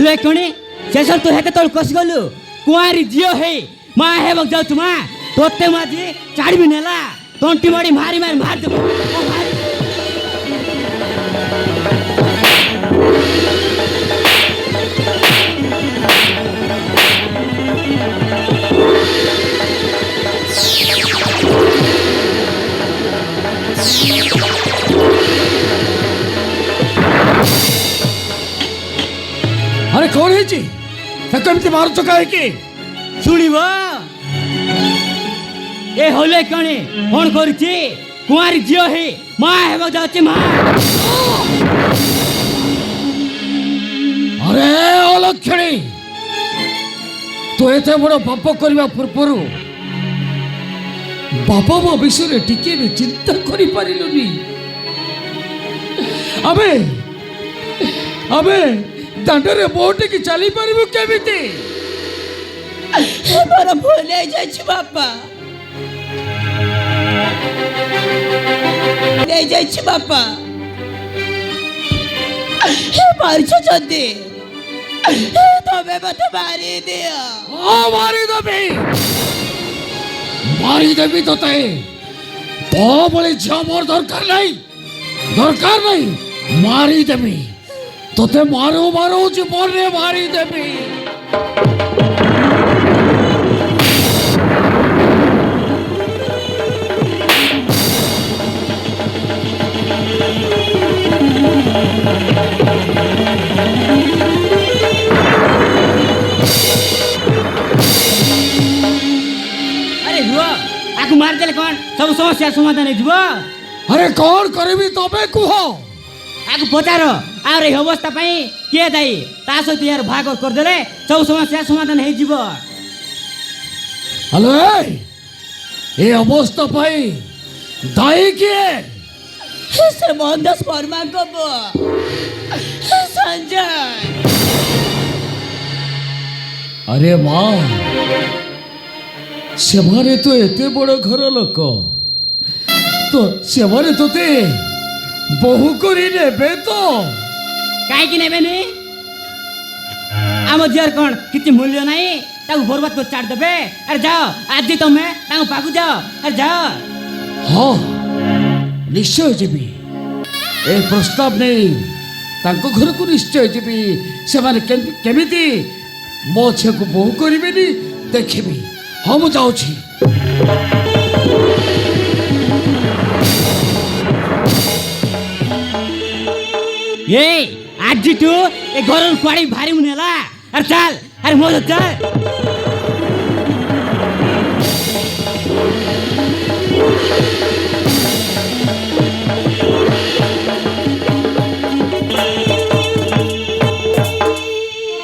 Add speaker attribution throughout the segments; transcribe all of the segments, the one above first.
Speaker 1: Hello कणे शेष तू हेते तल कस गलु कुआरी जियो हे मा हेबक जाउ तुमा तोते माजी चाडबी नेला तंटी मारी मारी मारी मार दे
Speaker 2: अरे कौन है जी कमी मार चुका है कि
Speaker 1: शुणव ए होले कणे फोन करुची कुआरी जियो हे मा हेबक जाउची मा
Speaker 2: अरे अलक्षणी तो एते बड़ पाप करबा पूर्वर बापा मो विषय टिके भी चिंता करि पारिलुनी अबे अबे दांडरे बोटे की चली पारिबु केमिति
Speaker 3: मोर भूल हो जाइछि बापा ले जाइछि बापा हे मारिछ जदी तबे मते मारी दियो
Speaker 2: हाँ मारी देवी तोते तो बोले झिया मोर दरकार नहीं मारी देवी तोते मारो मारो जीवन रे मारी देवी
Speaker 1: आकु मार देले कोन सब समस्या समाधान हेजिबो
Speaker 2: अरे कौन करबी तबे कुह
Speaker 1: आकु पचारो आरे अवस्था पई के दाई ता सहित यार भाग कर देले सब समस्या समाधान हेजिबो
Speaker 2: हेलो ए अवस्था पई दाई के
Speaker 3: से मोहनदास वर्मा को बो संजय
Speaker 2: अरे माँ सेमारे तो एते बड़ घर लोक तो सेमारे तोते बहु करी नेबे तो
Speaker 1: काहे कि नेबेनी आम जियर कोन किछि मूल्य नाही ताकु बर्बाद कर चाट देबे अरे जाओ आज जी तमे ताकु पाकु जाओ अरे जाओ
Speaker 2: हाँ निश्चय जीवी ए प्रस्ताव नहीं तांको घर को निश्चय जीवी सेमाने केमिति मो छे को बहु करिबेनी देखिबी हम जाऊँ
Speaker 1: ये आज तू ए घर कुआड़ी भारी मुनेला अरे चल अरे मोज चल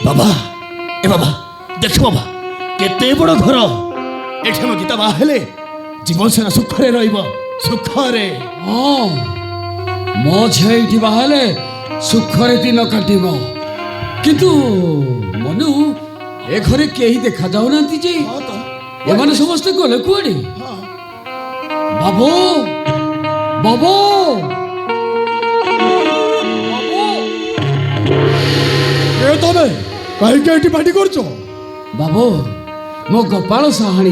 Speaker 4: बाबा ए बाबा देख बाबा केते बड़ घर एठे मो गीता बाहेले जीवन सारा सुखरे रहिबो सुखरे
Speaker 2: हाँ मो झेठी बाहेले सुखरे दिन काटिबो किंतु मनु ए घरे केही देखा जाऊ नांती जे
Speaker 4: हां तो
Speaker 2: ए माने समस्त गले कुआडी
Speaker 4: हां
Speaker 2: बाबू बाबू
Speaker 4: ए तबे काहे केटी पार्टी करछो
Speaker 2: बाबू मो गोपाल साहाणी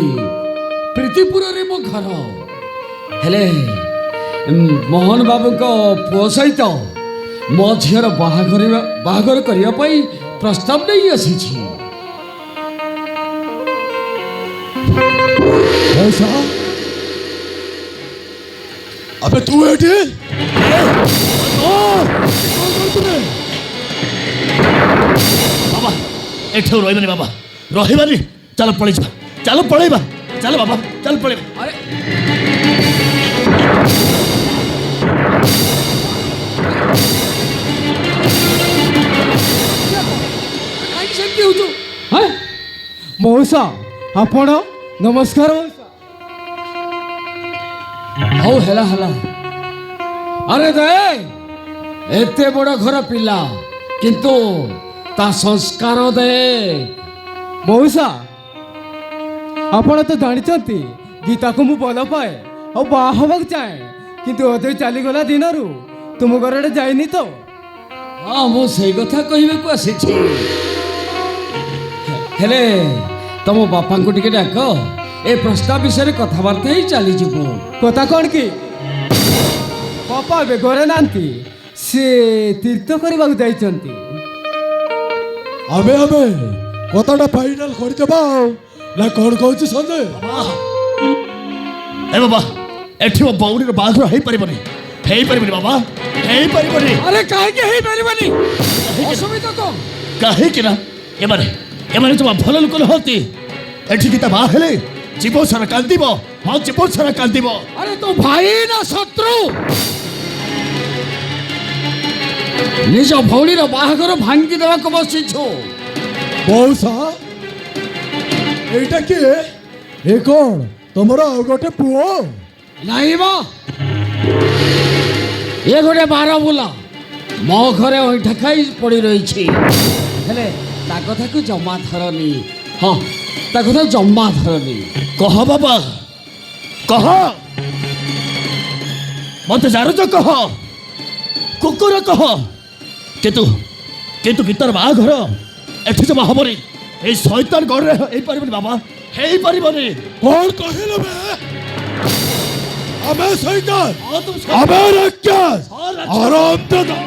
Speaker 2: प्रीतिपुर रे मो घर हेले मोहन बाबू को पुओ सहित मो झीर बाहागर करने प्रस्ताव नहीं आसी
Speaker 4: अबे तू एठी बाबा एठो रहिबानी बाबा रहिबानी चलो पळेबा चलो पळेबा चलो बाबा चल पळेबा
Speaker 2: अरे
Speaker 5: मौसा आपण नमस्कार मौसा
Speaker 2: हौ हेला हेला अरे दे एते बड़ घर पिला किंतु ता संस्कार दे
Speaker 5: मौसा आपण तो जानी गीता को मु भल पाए और बाहक चाहे किंतु अदय चलीगला दिन तुम घर जाइनी तो
Speaker 2: हाँ मु से कथा कहबे को आसी ହେଲେ ତମ ବାପାଙ୍କୁ ଟିକେ ଡାକ ଏ ପ୍ରସ୍ତାବ ବିଷୟରେ କଥାବାର୍ତ୍ତା ହେଇ ଚାଲିଯିବୁ।
Speaker 5: କଥା କ'ଣ କି ବାପା ଏବେ ଘରେ ନାହାନ୍ତି, ସେ ତୀର୍ଥ କରିବାକୁ ଯାଇଛନ୍ତି।
Speaker 6: ଆମେ କଥାଟା ଫାଇନାଲ କରିଦେବା ଆଉ ନା କ'ଣ କହୁଛି ସଞ୍ଜୟ?
Speaker 4: ଏ ବାବା ଏଠି ମୋ ଭଉଣୀର ବାହାଘର ହେଇପାରିବନି ବାବା, ହେଇପାରିବନି।
Speaker 2: ଆରେ କାହିଁକି ହେଇପାରିବନି? ଅସୁବିଧା କ'ଣ?
Speaker 4: କାହିଁକି ନା ଏମାନେ ଜମା ଭଲ ଲୋକ ନୁହନ୍ତି। ଏଠି ଗୀତା ବାହା ହେଲେ ଜୀବନ ସାରା କାନ୍ଦିବ, ହଁ ଜୀବନ ସାରା କାନ୍ଦିବ।
Speaker 2: ଆରେ ତୋ ଭାଇ ନା ଶତ୍ରୁ? ନିଜ ଭଉଣୀର ବାହାଘର ଭାଙ୍ଗି ଦେବାକୁ ବସିଛୁ।
Speaker 6: ମଉସା ଏଇଟା କିଏ? ଏ କ'ଣ ତମର ଆଉ ଗୋଟେ ପୁଅ?
Speaker 2: ନାଇଁ ବା, ଏ ଗୋଟେ ବାର ବୁଲା ମୋ ଘରେ ଅଇଁଠା ଖାଇ ପଡ଼ି ରହିଛି। ହେଲେ ତା କଥାକୁ ଜମା ଧରନି। ହଁ, ତା କଥା ଜମା ଧରନି।
Speaker 4: କହ ବାବା କହ, ମତେ ଜାଣୁଛ କହ, କୁକୁର କହ। କିନ୍ତୁ ଗୀତାର ବାହାଘର ଏଠି ଜମା ହବନି। ଏଇ ଶୈତାନ ଗଡ଼ରେ ହେଇପାରିବନି ବାବା, ହେଇପାରିବନି।
Speaker 6: କ'ଣ କହିଲ ବେ? ଆମେ ସୈତାନ,
Speaker 4: ହଁ, ତୁମ
Speaker 6: ଆମେ ରାକ୍ଷସ,
Speaker 4: ହଁ, ରାକ୍ଷସ।
Speaker 6: ଆରାମଦାଦା।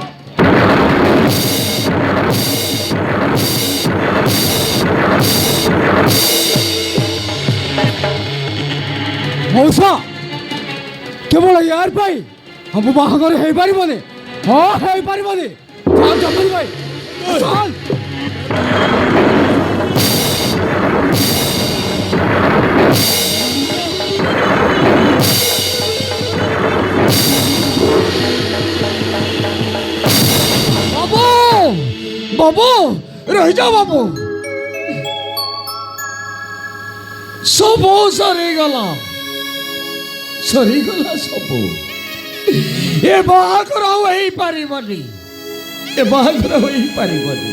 Speaker 5: ମଉସା କେବଳ ୟାର ପାଇଁ ଆମ ବାହାଘର ହେଇପାରିବନି। ହଁ ହେଇପାରିବନି। ଚାଲ ଜମିଲ ଭାଇ ଚାଲ।
Speaker 2: ବାবু বাবু ରହିଯାଅ ବାବୁ। ସବୁ ସରିଗଲା ସବୁ। ଏ ବାହାଘର ଆଉ ହେଇପାରିବନି।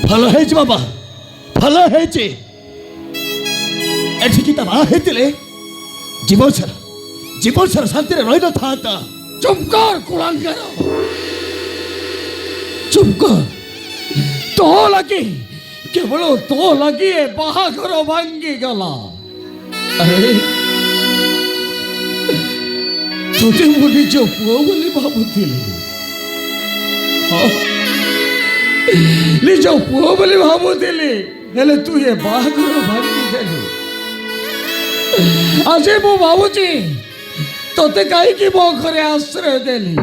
Speaker 4: ଭଲ ହେଇଛି ବାବା, ଭଲ ହେଇଛି। ଏଠି ଗୀତା ବାହା ହେଇଥିଲେ ଜୀବନ ସାରା ଶାନ୍ତିରେ ରହିନଥାନ୍ତା।
Speaker 2: ଚୁପ୍ କର କୁଳାଙ୍ଗର, ଚୁପ୍ କର। ତୋ ଲାଗି, କେବଳ ତୋ ଲାଗି ଏ ବାହାଘର ଭାଙ୍ଗିଗଲା। ଆରେ ତୋତେ ମୁଁ ନିଜ ପୁଅ ବୋଲି ଭାବୁଥିଲି। ନିଜ ପୁଅ ବୋଲି ଭାବୁଥିଲି, ହେଲେ ତୁ ଏ ବାହାଘର ଭାଙ୍ଗିଦେଲୁ। ଆଜି ମୁଁ ଭାବୁଛି ତୋତେ କାହିଁକି ମୋ ଘରେ ଆଶ୍ରୟ ଦେଲି,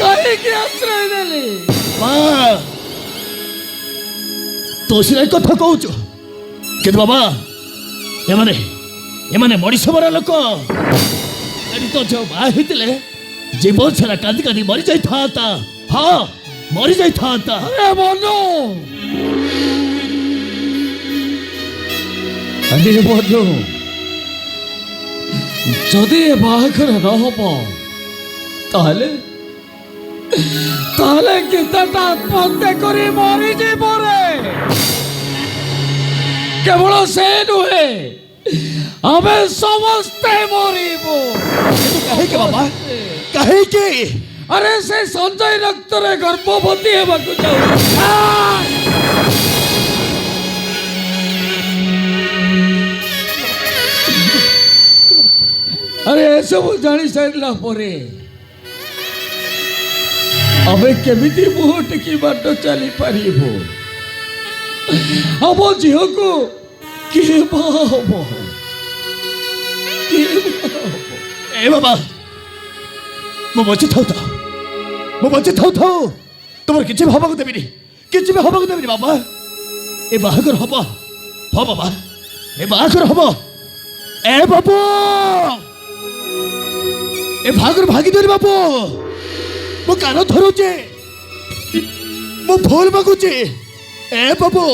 Speaker 2: କାହିଁକି ଆଶ୍ରୟ ଦେଲି?
Speaker 4: ମା ତୁ ସିନା ଏ କଥା କହୁଛୁ, କିନ୍ତୁ ବାବା ଏମାନେ ମଣିଷ ମରା ଲୋକ। ଏଠି ତ ଯୋଉ ବାହା ହେଇଥିଲେ ଜୀବନ ସାରା କାନ୍ଦି କାନ୍ଦି ମରିଯାଇଥାନ୍ତା। ହଁ ମରିଯାଇଥାନ୍ତା।
Speaker 2: ଆରେ ବନ୍ଧୁ, ଯଦି ଏ ବାହାଘର ନ ହବ ତାହେଲେ ଗୀତାଟା ଆତ୍ମହତ୍ୟା କରି ମରିଯିବ ରେ। କେବଳ ସେ ନୁହେଁ, ଆମେ ସମସ୍ତେ ମରିବୁ।
Speaker 4: କାହିଁକି ବାବା, କାହିଁକି?
Speaker 2: ଆରେ ସେ ସଞ୍ଜୟ ରକ୍ତରେ ଗର୍ଭବତୀ ହେବାକୁ ଯାଉଛି। ଆରେ ଏସବୁ ଜାଣି ସାରିଲା ପରେ ଆମେ କେମିତି ମୁହଁ ଟେକି ବାଟ ଚାଲିପାରିବୁ? ଆମ ଝିଅକୁ କିଏ ବାହା ହବ?
Speaker 4: ଏ ବାବା ମୁଁ ବଞ୍ଚି ଥାଉ ତୁମର କିଛି ବି ହବାକୁ ଦେବିନି, ବାବା। ଏ ବାହାଘର ହବ ବାବା, ଏ ବାହାଘର ହବ। ଏ ବାବୁ, ଏ ବାହାଘର ଭାଙ୍ଗିଦେଲି ବାବୁ। ମୁଁ କାନ ଧରୁଛି, ମୁଁ ଭୁଲ ମାଗୁଛି। ଏ ବାବୁ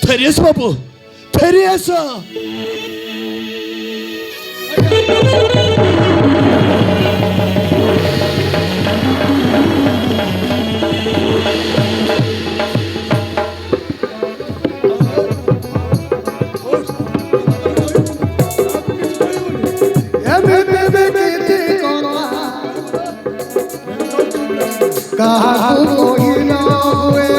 Speaker 4: ଫେରିଆସ, ବାବୁ ଫେରିଆସ।
Speaker 7: କାହାକୁ କହି ନ ହୁଏ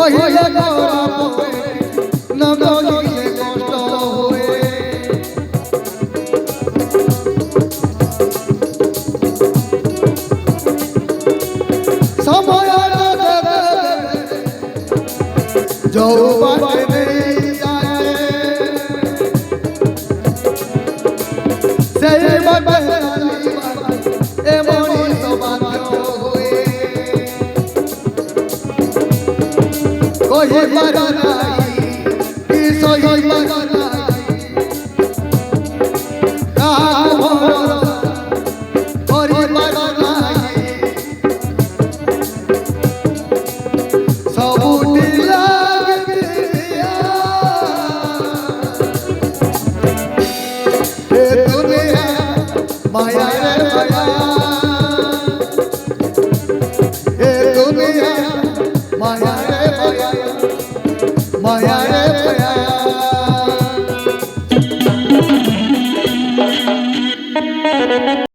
Speaker 6: কহিলে করা পড়ে না কহিলে কষ্ট হয়ে সময় যৌবনে নেই যায় সেই বাবা এমনই সবান্য হয়ে কহিবার নাই কি সহিবার নাই কাম করিবার নাই সবুটি লাগবে এ দুনিয়া মায়া রে মায়া এ দুনিয়া মায়া রে মায়া মায়া রে